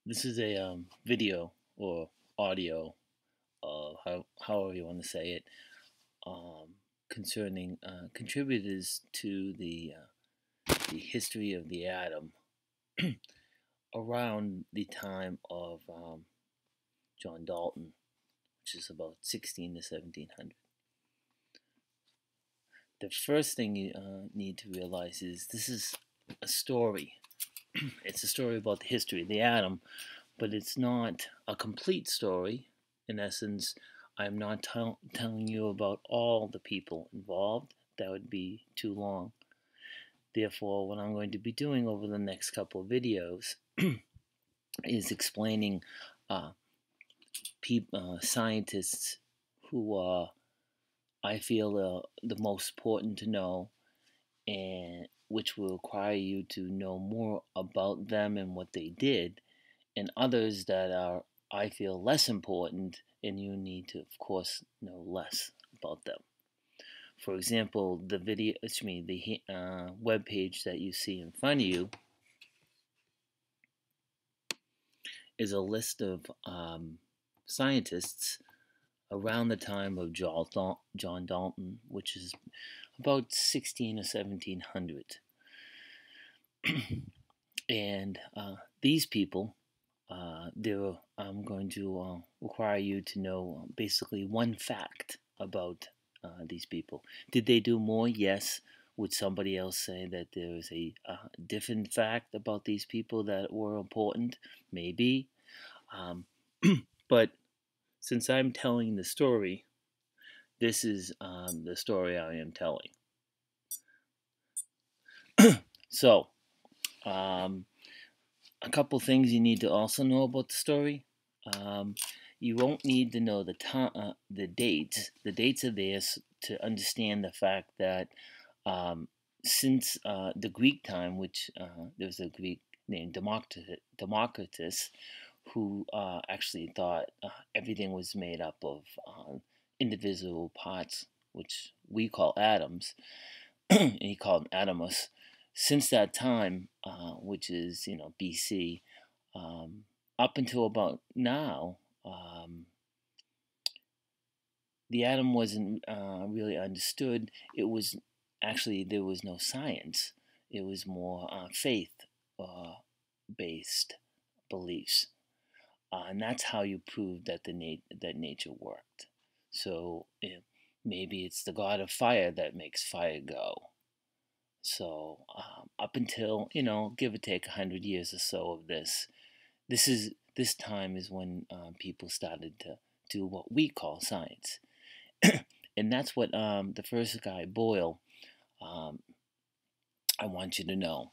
This is a video or audio, however you want to say it, concerning contributors to the history of the atom around the time of John Dalton, which is about 16 to 1700. The first thing you need to realize is this is a story. It's a story about the history of the atom, but it's not a complete story. In essence, I'm not telling you about all the people involved. That would be too long. Therefore, what I'm going to be doing over the next couple of videos is explaining scientists who I feel the most important to know, and which will require you to know more about them and what they did, and others that are, I feel, less important, and you need to, of course, know less about them. For example, the web page that you see in front of you is a list of scientists around the time of John Dalton, which is about 16 or 1700. And these people, I'm going to require you to know basically one fact about these people. Did they do more? Yes. Would somebody else say that there is a different fact about these people that were important? Maybe. But since I'm telling the story, this is the story I am telling. So, a couple things you need to also know about the story. You won't need to know the dates. The dates are there to understand the fact that since the Greek time, which there was a Greek named Democritus, who actually thought everything was made up of indivisible parts, which we call atoms, and he called them atomus. Since that time, which is BC, up until about now, the atom wasn't really understood. It was actually, there was no science. It was more faith-based beliefs, and that's how you prove that that nature worked. So maybe it's the god of fire that makes fire go. So up until give or take 100 years or so of this time is when people started to do what we call science. And that's what the first guy, Boyle, I want you to know.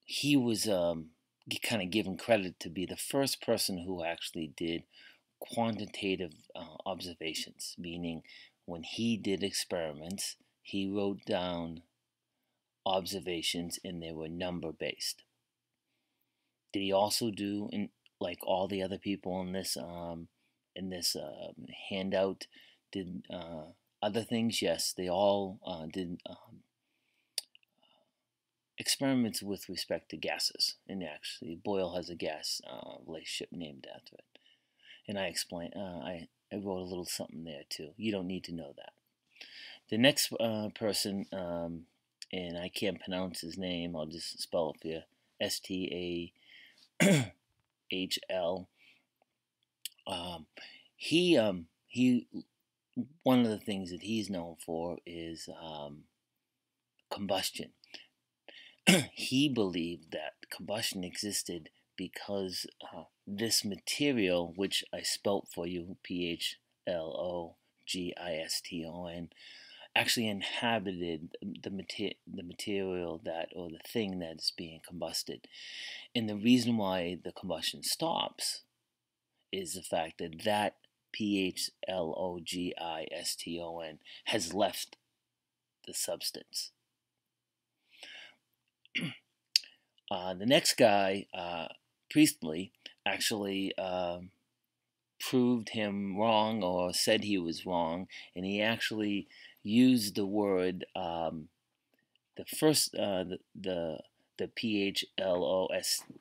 He was kind of given credit to be the first person who actually did quantitative observations, meaning when he did experiments, he wrote down observations and they were number based. Did he also do, like all the other people in this handout, did other things? Yes, they all did experiments with respect to gases, and actually Boyle has a gas relationship named after it. And I explained, I wrote a little something there too. You don't need to know that. The next person, and I can't pronounce his name, I'll just spell it for you, STAHL. He one of the things that he's known for is combustion. He believed that combustion existed because this material, which I spelt for you, PHLOGISTON, actually inhabited the material or the thing that is being combusted. And the reason why the combustion stops is the fact that PHLOGISTON has left the substance. The next guy, Priestley, actually proved him wrong or said he was wrong, and he actually used the word the the PHLOGISTON.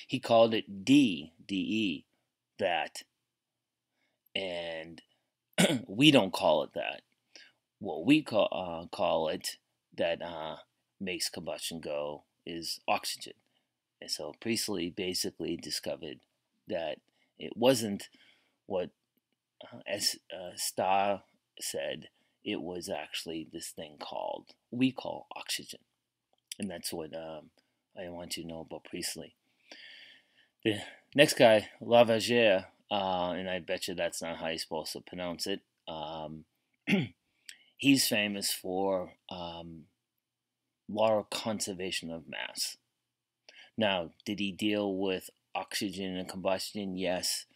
He called it DE, that, and we don't call it that. What we call it that makes combustion go is oxygen. And so Priestley basically discovered that it wasn't what as Starr said. It was actually this thing we call oxygen, and that's what I want you to know about Priestley. The next guy, Lavoisier, and I bet you that's not how you're supposed to pronounce it. He's famous for law of conservation of mass. Now, did he deal with oxygen and combustion? Yes.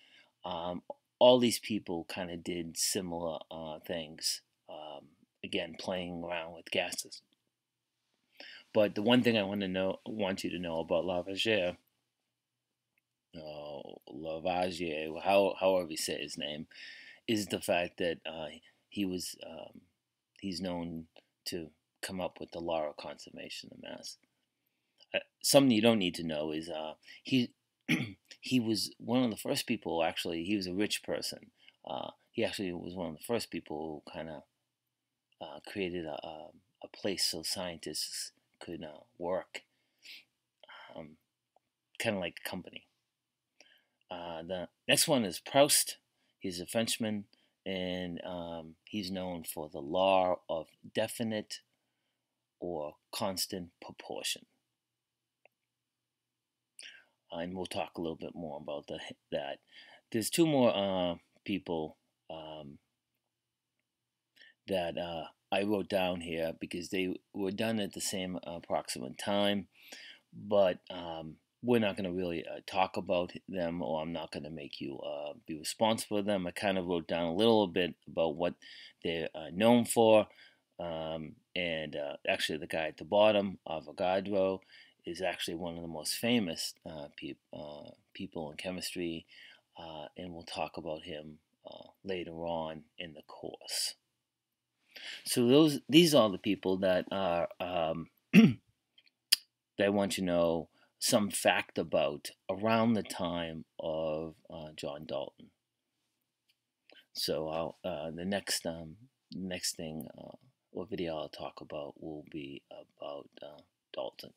All these people kind of did similar things. Again, playing around with gases. But the one thing I want you to know about Lavoisier, however you say his name, is the fact that he's known to come up with the law of conservation of mass. Something you don't need to know is he was one of the first people. Actually, he was a rich person. He actually was one of the first people who kind of created a place so scientists could work, kind of like a company. The next one is Proust. He's a Frenchman, and he's known for the law of definite or constant proportion. And we'll talk a little bit more about that. There's two more people that I wrote down here because they were done at the same approximate time, but we're not going to really talk about them, or I'm not going to make you be responsible for them. I kind of wrote down a little bit about what they're known for, and actually the guy at the bottom, Avogadro, is actually one of the most famous people in chemistry, and we'll talk about him later on in the course. So these are the people that are that I want you to know some fact about around the time of John Dalton. So the next thing or video I'll talk about will be about Dalton.